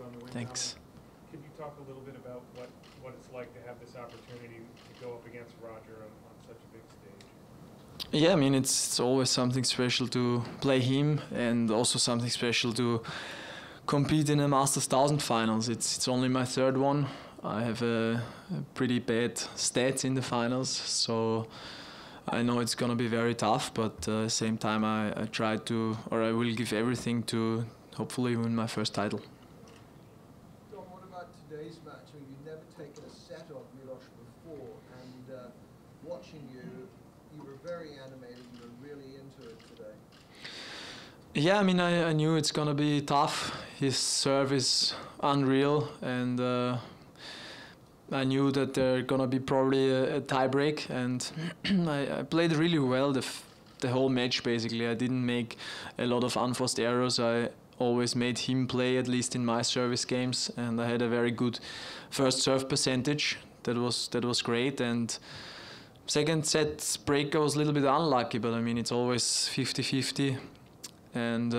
on the win. Thanks. Could you talk a little bit about what it's like to have this opportunity to go up against Roger on such a big stage? Yeah, I mean, it's always something special to play him, and also something special to compete in a Masters 1000 finals. It's only my third one. I have a pretty bad stats in the finals, so I know it's gonna be very tough, but at the same time I try to, or I will give everything to hopefully win my first title. Dom, what about today's match? I mean, you've never taken a set of Milos before, and watching you, you were very animated, you were really into it today. Yeah, I mean, I knew it's gonna be tough. His serve is unreal, and I knew that there's gonna be probably a tie break, and I played really well the whole match. Basically, I didn't make a lot of unforced errors. I always made him play, at least in my service games, and I had a very good first serve percentage. That was great. And second set break I was a little bit unlucky, but I mean, it's always 50-50, and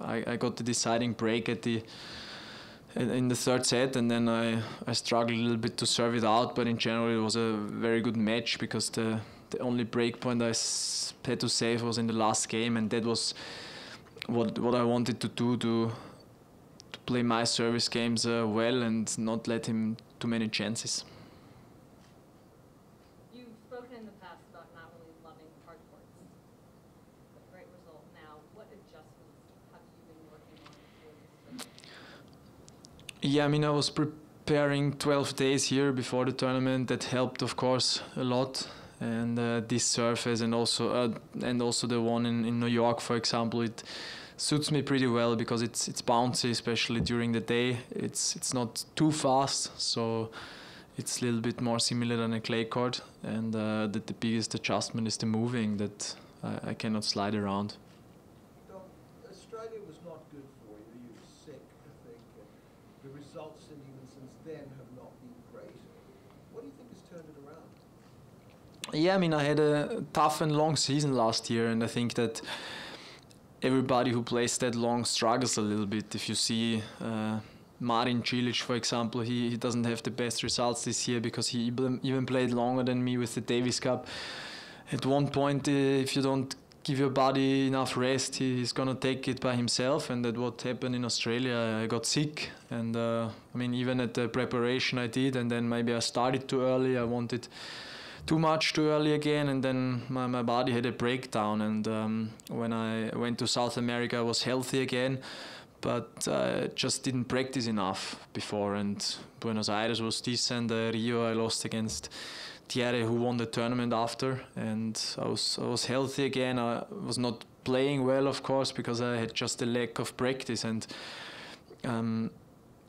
I got the deciding break in the third set, and then I struggled a little bit to serve it out, but in general it was a very good match, because the only break point I had to save was in the last game, and that was what I wanted to do, to play my service games well and not let him too many chances. You've spoken in the past about not really loving hard courts. A great result now. What adjustments have you been working on for this? Yeah, I mean, I was preparing 12 days here before the tournament. That helped, of course, a lot. And this surface, and also the one in New York, for example, it suits me pretty well, because it's bouncy, especially during the day. It's not too fast, so it's a little bit more similar than a clay court. And the biggest adjustment is the moving, that I cannot slide around. Dom, Australia was not good for you. You were sick, I think. The results, and even since then, have not been great. What do you think has turned it around? Yeah, I mean, I had a tough and long season last year, and I think that everybody who plays that long struggles a little bit. If you see Marin Cilic, for example, he doesn't have the best results this year, because he even played longer than me with the Davis Cup. At one point, if you don't give your body enough rest, he's gonna take it by himself, and that's what happened in Australia. I got sick, and I mean, even at the preparation I did, and then maybe I started too early. I wanted too much too early again, and then my body had a breakdown. And when I went to South America, I was healthy again, but I just didn't practice enough before. And Buenos Aires was decent. Rio I lost against Thierry, who won the tournament after, and I was healthy again. I was not playing well, of course, because I had just a lack of practice. And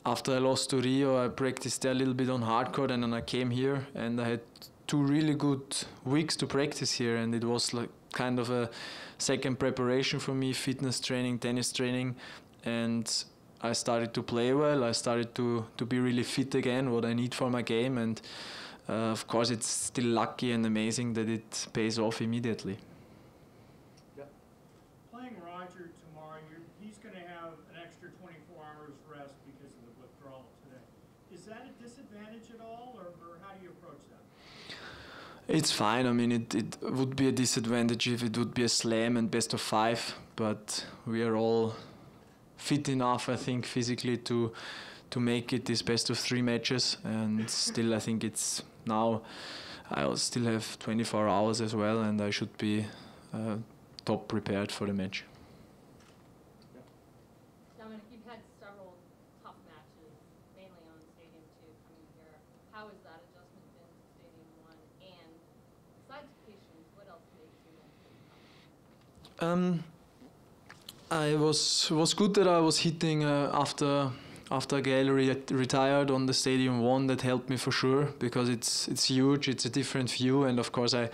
after I lost to Rio, I practiced a little bit on hardcourt, and then I came here, and I had 2 really good weeks to practice here, and it was like kind of a second preparation for me, fitness training, tennis training, and I started to play well. I started to be really fit again, what I need for my game, and of course it's still lucky and amazing that it pays off immediately. Yeah. Playing Roger tomorrow, he's going to have an extra 24 hours rest because of the withdrawal today. Is that a disadvantage at all, or how do you approach that? It's fine. I mean, it would be a disadvantage if it would be a slam and best of 5, but we are all fit enough, I think, physically to make it this best of 3 matches. And still, I think it's now, I'll still have 24 hours as well, and I should be top prepared for the match. Dominic, you've had several tough matches, mainly on Stadium 2 coming here. How has that adjustment been to Stadium 1? And besides patience, what else makes you want to come? I was good that I was hitting after Gael retired on the Stadium 1. That helped me for sure, because it's huge. It's a different view, and of course I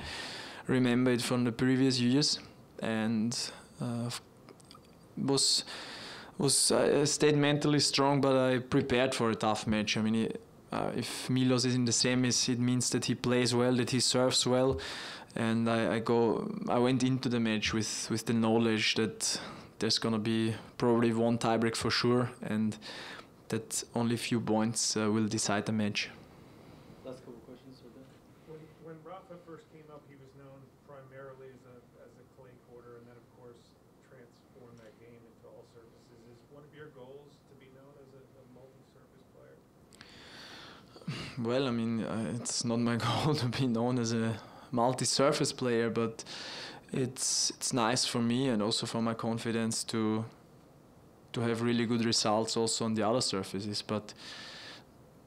remember it from the previous years, and I stayed mentally strong, but I prepared for a tough match. I mean, if Milos is in the semis, it means that he plays well, that he serves well, and I went into the match with the knowledge that there's gonna be probably one tiebreak for sure, and that only a few points will decide the match. Last couple questions, sir. When Rafa first came up, he was known primarily as a clay courter, and then of course transformed that game into all surfaces. Is one of your goals to be known as a multi-surface player? Well, I mean, it's not my goal to be known as a multi-surface player, but it's nice for me and also for my confidence to have really good results also on the other surfaces. But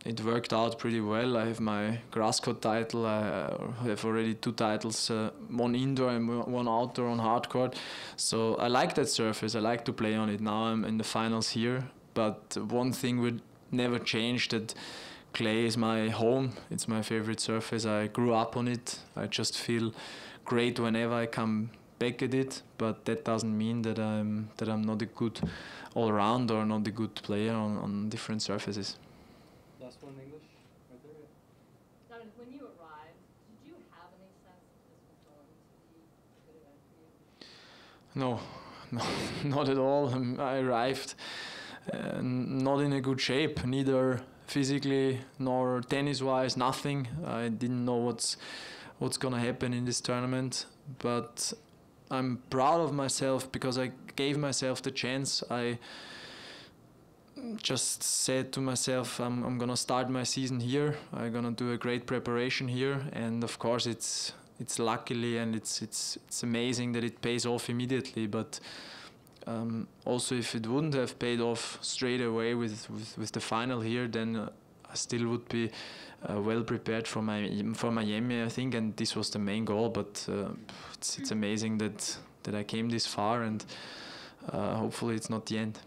it worked out pretty well. I have my grass court title. I have already 2 titles, one indoor and one outdoor on hard court. So I like that surface. I like to play on it. Now I'm in the finals here. But one thing would never change, that clay is my home. It's my favorite surface. I grew up on it. I just feel great whenever I come back at it. But that doesn't mean that I'm not a good all-round or not a good player on different surfaces. Last one in English, right there. Yeah. Dominic, when you arrived, did you have any sense that this was going to be a good event for you? No, not at all. I arrived not in a good shape, neither physically nor tennis-wise, nothing. I didn't know what's gonna happen in this tournament, but I'm proud of myself because I gave myself the chance. I just said to myself, I'm gonna start my season here. I'm gonna do a great preparation here, and of course it's luckily and it's amazing that it pays off immediately. But also, if it wouldn't have paid off straight away with the final here, then I still would be well prepared for Miami, I think, and this was the main goal. But it's amazing that I came this far, and hopefully it's not the end.